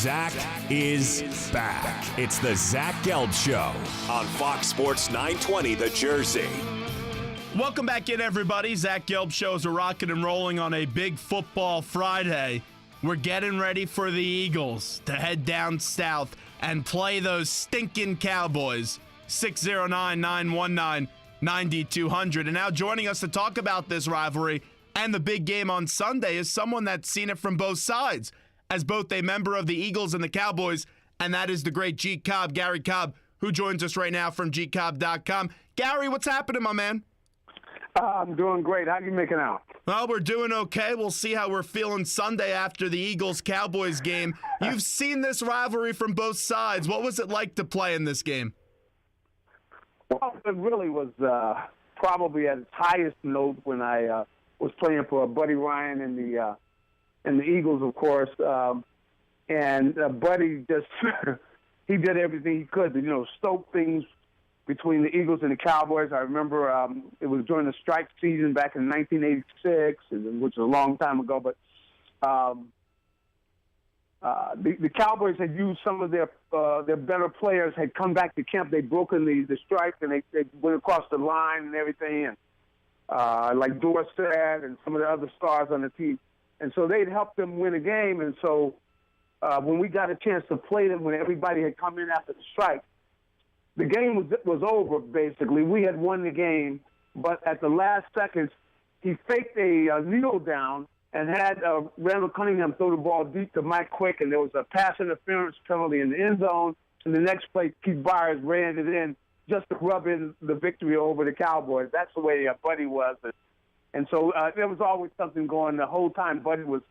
Zach is back. It's the Zach Gelb Show on Fox Sports 920 The Jersey. Welcome back in, everybody. Zach Gelb Shows are rocking and rolling on a big football Friday. We're getting ready for the Eagles to head down south and play those stinking Cowboys. 609-919-9200. And now joining us to talk about this rivalry and the big game on Sunday is someone that's seen it from both sides, as both a member of the Eagles and the Cowboys, and that is the great G. Cobb, Gary Cobb, who joins us right now from gcobb.com. Gary, what's happening, my man? I'm doing great. How you making out? Well, we're doing okay. We'll see how we're feeling Sunday after the Eagles-Cowboys game. You've seen this rivalry from both sides. What was it like to play in this game? Well, it really was probably at its highest note when I was playing for Buddy Ryan and the Eagles, of course. And Buddy just he did everything he could to stoke things between the Eagles and the Cowboys. I remember it was during the strike season back in 1986, which was a long time ago. But the Cowboys had used some of their better players, had come back to camp. They'd broken the strike, and they went across the line and everything. And like Dorsett and some of the other stars on the team. And so they'd helped them win a game. And so when we got a chance to play them, when everybody had come in after the strike, the game was over, basically. We had won the game, but at the last seconds, he faked a kneel down and had Randall Cunningham throw the ball deep to Mike Quick, and there was a pass interference penalty in the end zone. And the next play, Keith Byers ran it in just to rub in the victory over the Cowboys. That's the way Buddy was. And so there was always something going the whole time. Buddy was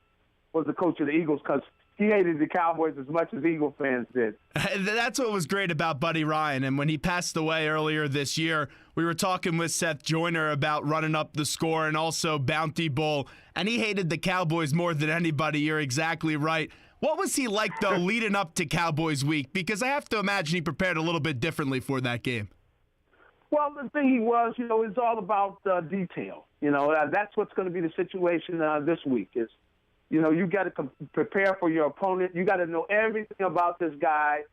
the coach of the Eagles because he hated the Cowboys as much as Eagle fans did. That's what was great about Buddy Ryan. And when he passed away earlier this year, we were talking with Seth Joyner about running up the score and also Bounty Bowl. And he hated the Cowboys more than anybody. You're exactly right. What was he like, though, leading up to Cowboys week? Because I have to imagine he prepared a little bit differently for that game. Well, the thing he was, it's all about detail. That's what's going to be the situation this week is, you got to prepare for your opponent. You got to know everything about this guy.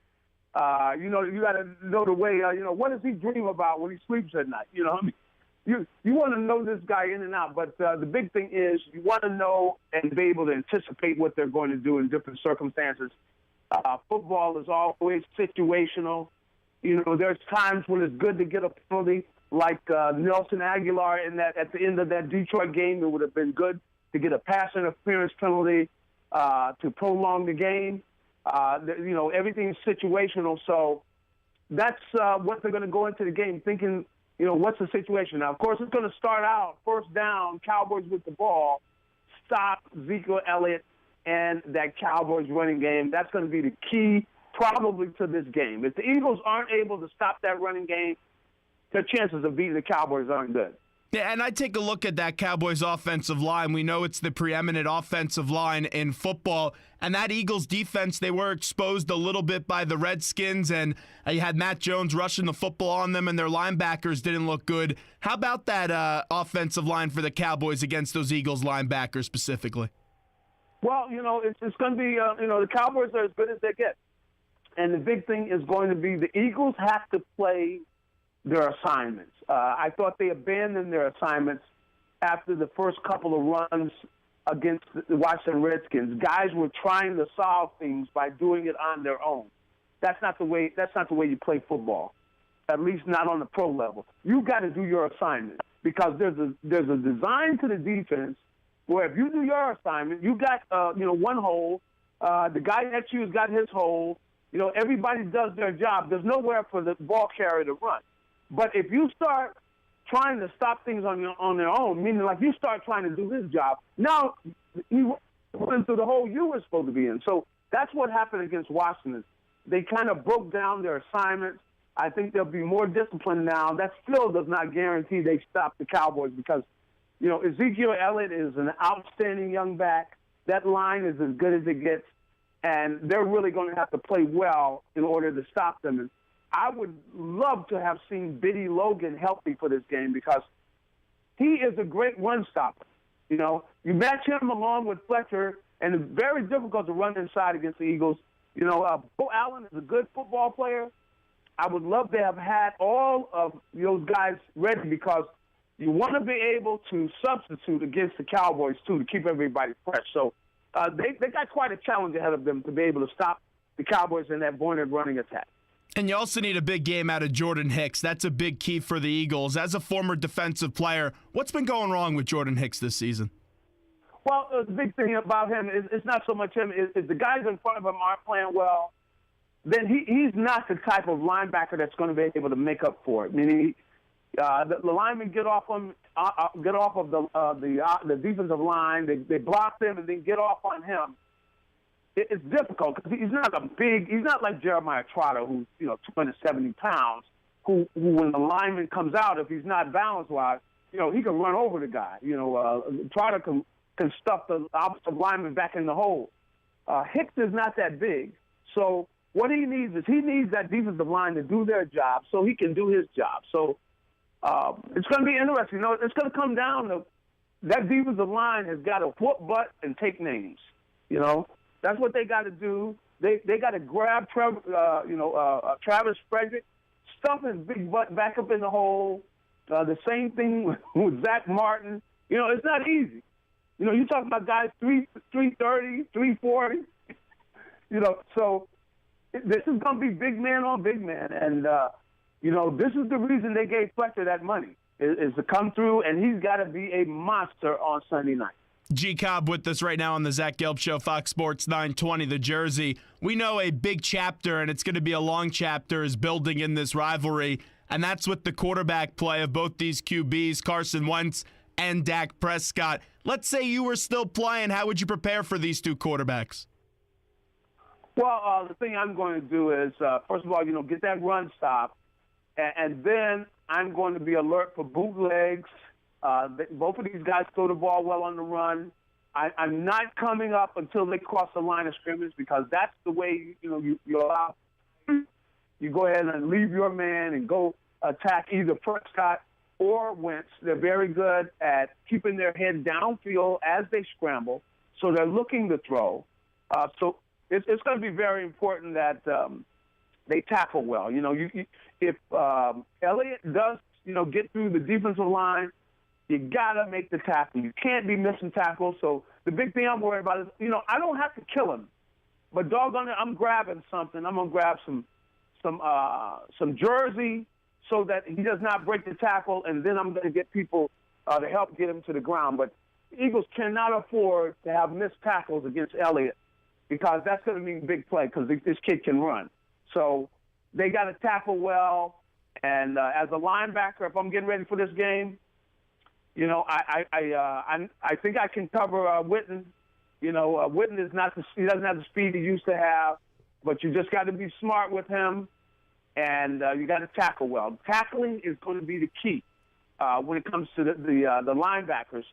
You got to know the way, what does he dream about when he sleeps at night? You want to know this guy in and out. But the big thing is you want to know and be able to anticipate what they're going to do in different circumstances. Football is always situational. There's times when it's good to get a penalty like Nelson Aguilar at the end of that Detroit game. It would have been good to get a pass interference penalty to prolong the game. Everything's situational. So that's what they're going to go into the game thinking, what's the situation? Now, of course, it's going to start out first down, Cowboys with the ball, stop Ezekiel Elliott and that Cowboys running game. That's going to be the key probably to this game. If the Eagles aren't able to stop that running game, their chances of beating the Cowboys aren't good. Yeah, and I take a look at that Cowboys offensive line. We know it's the preeminent offensive line in football. And that Eagles defense, they were exposed a little bit by the Redskins. And you had Matt Jones rushing the football on them, and their linebackers didn't look good. How about that offensive line for the Cowboys against those Eagles linebackers specifically? Well, it's going to be, the Cowboys are as good as they get. And the big thing is going to be the Eagles have to play their assignments. I thought they abandoned their assignments after the first couple of runs against the Washington Redskins. Guys were trying to solve things by doing it on their own. That's not the way you play football, at least not on the pro level. You've got to do your assignment because there's a design to the defense where if you do your assignment, you got one hole. The guy next to you has got his hole. Everybody does their job. There's nowhere for the ball carrier to run. But if you start trying to stop things on their own, meaning like you start trying to do his job, now you went through the hole you were supposed to be in. So that's what happened against Washington. They kind of broke down their assignments. I think they'll be more disciplined now. That still does not guarantee they stop the Cowboys because, Ezekiel Elliott is an outstanding young back. That line is as good as it gets. And they're really going to have to play well in order to stop them. And I would love to have seen Biddy Logan healthy for this game because he is a great run stopper. You match him along with Fletcher, and it's very difficult to run inside against the Eagles. Bo Allen is a good football player. I would love to have had all of those guys ready because you want to be able to substitute against the Cowboys, too, to keep everybody fresh. So they got quite a challenge ahead of them to be able to stop the Cowboys in that pointed running attack. And you also need a big game out of Jordan Hicks. That's a big key for the Eagles. As a former defensive player, what's been going wrong with Jordan Hicks this season? Well, the big thing about him is it's not so much him. If the guys in front of him aren't playing well, then he's not the type of linebacker that's going to be able to make up for it. Meaning, the linemen get off of the defensive line. They block them and then get off on him. It's difficult because he's not like Jeremiah Trotter, who's 270 pounds. Who when the lineman comes out, if he's not balance wise, he can run over the guy. Trotter can stuff the opposite lineman back in the hole. Hicks is not that big, so what he needs that defensive line to do their job so he can do his job. So it's going to be interesting. It's going to come down to that defensive line has got to whoop butt and take names. That's what they got to do. They got to grab Travis Frederick, stuff his big butt back up in the hole. The same thing with Zach Martin. It's not easy. You talking about guys 330, 340. So this is going to be big man on big man, and this is the reason they gave Fletcher that money is to come through, and he's got to be a monster on Sunday night. G. Cobb with us right now on the Zach Gelb Show, Fox Sports 920, the Jersey. We know a big chapter, and it's going to be a long chapter, is building in this rivalry, and that's with the quarterback play of both these QBs, Carson Wentz and Dak Prescott. Let's say you were still playing. How would you prepare for these two quarterbacks? Well, the thing I'm going to do is, first of all, get that run stop, and then I'm going to be alert for bootlegs. Both of these guys throw the ball well on the run. I'm not coming up until they cross the line of scrimmage because that's the way you allow. You go ahead and leave your man and go attack either Prescott or Wentz. They're very good at keeping their head downfield as they scramble, so they're looking to throw. So it's going to be very important that they tackle well. If Elliott does get through the defensive line, you got to make the tackle. You can't be missing tackles. So the big thing I'm worried about is, I don't have to kill him, but doggone it, I'm grabbing something. I'm going to grab some jersey so that he does not break the tackle, and then I'm going to get people to help get him to the ground. But the Eagles cannot afford to have missed tackles against Elliott because that's going to mean big play because this kid can run. So they got to tackle well. And as a linebacker, if I'm getting ready for this game, I think I can cover Witten. Witten is he doesn't have the speed he used to have, but you just got to be smart with him, and you got to tackle well. Tackling is going to be the key when it comes to the linebackers.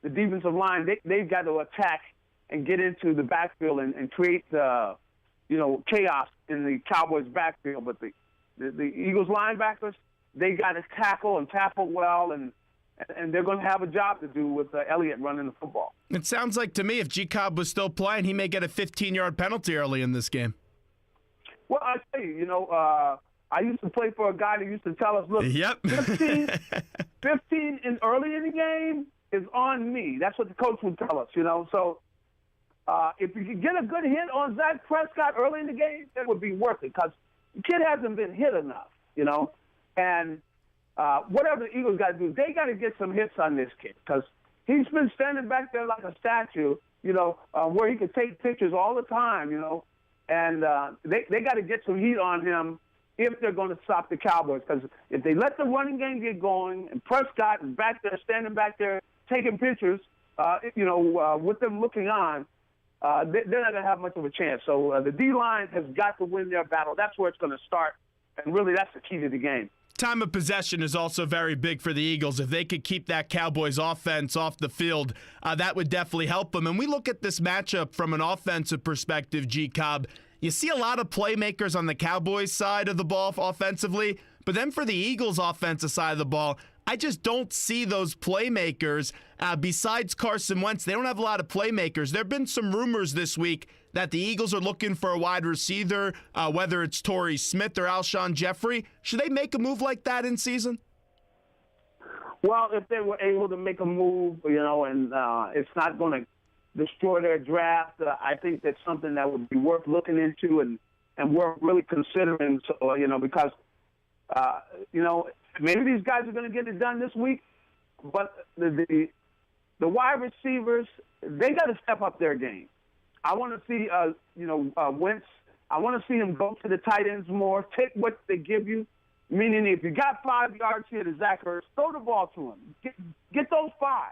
The defensive line, they've got to attack and get into the backfield and create chaos in the Cowboys' backfield. But the Eagles linebackers, they got to tackle and tackle well, and they're going to have a job to do with Elliott running the football. It sounds like to me if G. Cobb was still playing, he may get a 15-yard penalty early in this game. Well, I tell you, I used to play for a guy that used to tell us, look, yep. 15 in early in the game is on me. That's what the coach would tell us, So if you could get a good hit on Zach Prescott early in the game, that would be worth it because the kid hasn't been hit enough, And whatever the Eagles got to do, they got to get some hits on this kid because he's been standing back there like a statue, where he can take pictures all the time, and they got to get some heat on him if they're going to stop the Cowboys because if they let the running game get going and Prescott is back there, standing back there, taking pictures, with them looking on, they're not going to have much of a chance. So the D-line has got to win their battle. That's where it's going to start, and really that's the key to the game. Time of possession is also very big for the Eagles. If they could keep that Cowboys offense off the field, that would definitely help them. And we look at this matchup from an offensive perspective, G. Cobb. You see a lot of playmakers on the Cowboys side of the ball offensively, but then for the Eagles offensive side of the ball, I just don't see those playmakers. Besides Carson Wentz, they don't have a lot of playmakers. There have been some rumors this week that the Eagles are looking for a wide receiver, whether it's Torrey Smith or Alshon Jeffrey. Should they make a move like that in season? Well, if they were able to make a move, and it's not going to destroy their draft, I think that's something that would be worth looking into and worth really considering. So, because, maybe these guys are going to get it done this week, but the wide receivers, they got to step up their game. I want to see, Wentz. I want to see him go to the tight ends more, take what they give you. Meaning, if you got 5 yards here to Zach Ertz, throw the ball to him. Get those 5.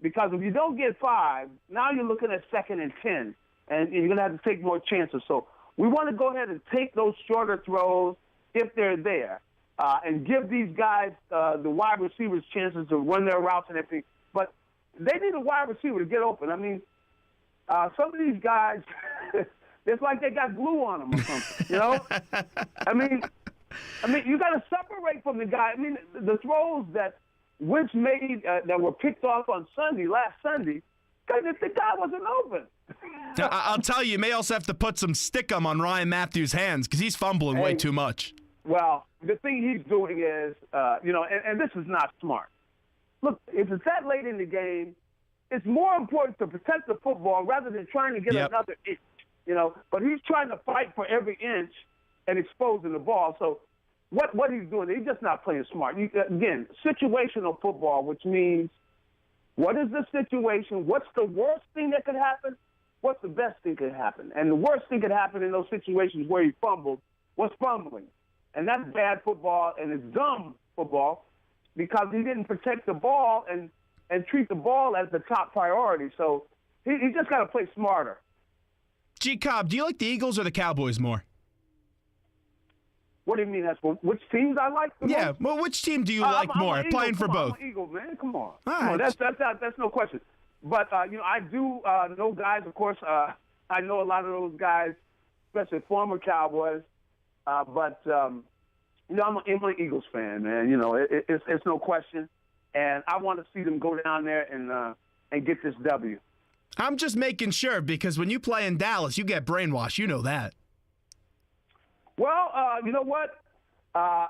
Because if you don't get 5, now you're looking at 2nd and 10, and you're going to have to take more chances. So we want to go ahead and take those shorter throws if they're there, and give these guys, the wide receivers, chances to run their routes and everything. But they need a wide receiver to get open. I mean, some of these guys, it's like they got glue on them or something, I mean, you got to separate from the guy. I mean, the throws that Wentz made that were picked off on last Sunday, because the guy wasn't open. I'll tell you may also have to put some stickum on Ryan Matthews' hands because he's fumbling way too much. Well, the thing he's doing is, and this is not smart. Look, if it's that late in the game, it's more important to protect the football rather than trying to get another inch, But he's trying to fight for every inch and exposing the ball. So what he's doing, he's just not playing smart. Again, situational football, which means what is the situation? What's the worst thing that could happen? What's the best thing that could happen? And the worst thing could happen in those situations where he fumbled was fumbling. And that's bad football, and it's dumb football because he didn't protect the ball and treat the ball as the top priority. So he just got to play smarter. Cobb, do you like the Eagles or the Cowboys more? What do you mean? That's which teams I like the most? Well, which team do you like more? I'm Playing for both. I'm an Eagle, man. Come on. All right. That's no question. But, I do know guys, of course. I know a lot of those guys, especially former Cowboys. But I'm an Eagles fan, man. It's no question. And I want to see them go down there and get this W. I'm just making sure because when you play in Dallas, you get brainwashed. You know that. Well, you know what? I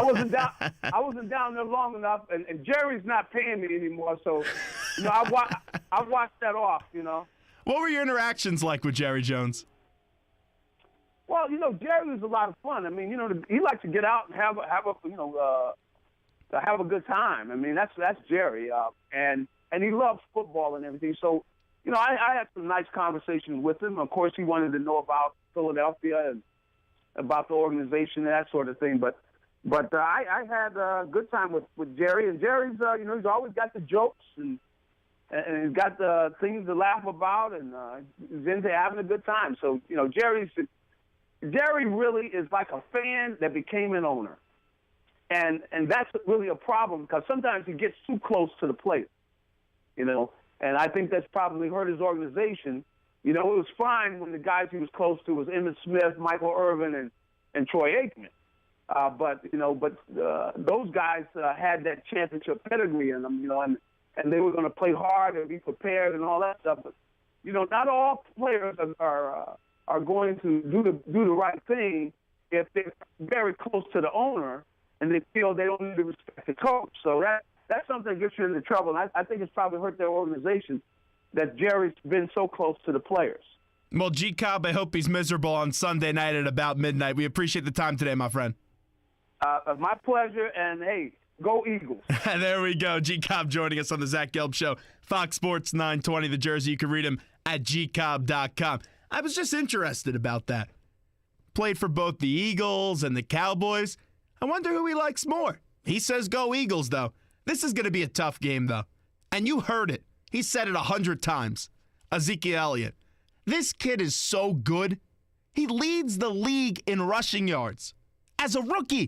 wasn't down there long enough, and Jerry's not paying me anymore. So, I watched that off. What were your interactions like with Jerry Jones? Well, Jerry was a lot of fun. I mean, he likes to get out and have a good time. I mean, that's Jerry, and he loves football and everything. So, I had some nice conversations with him. Of course, he wanted to know about Philadelphia and about the organization and that sort of thing. But I had a good time with Jerry, and Jerry's he's always got the jokes and he's got the things to laugh about, and he's into having a good time. So Jerry really is like a fan that became an owner. And that's really a problem because sometimes he gets too close to the player, and I think that's probably hurt his organization. It was fine when the guys he was close to was Emmitt Smith, Michael Irvin, and Troy Aikman. But those guys had that championship pedigree in them, and they were going to play hard and be prepared and all that stuff. But, not all players are going to do the right thing if they're very close to the owner and they feel they don't need to respect the coach. So that's something that gets you into trouble. And I think it's probably hurt their organization that Jerry's been so close to the players. Well, Cobb, I hope he's miserable on Sunday night at about midnight. We appreciate the time today, my friend. My pleasure, and hey, go Eagles. There we go. Cobb joining us on the Zach Gelb Show. Fox Sports 920, The Jersey. You can read him at gcobb.com. I was just interested about that. Played for both the Eagles and the Cowboys. I wonder who he likes more. He says go Eagles, though. This is going to be a tough game, though. And you heard it. He said it 100 times. Ezekiel Elliott. This kid is so good. He leads the league in rushing yards as a rookie.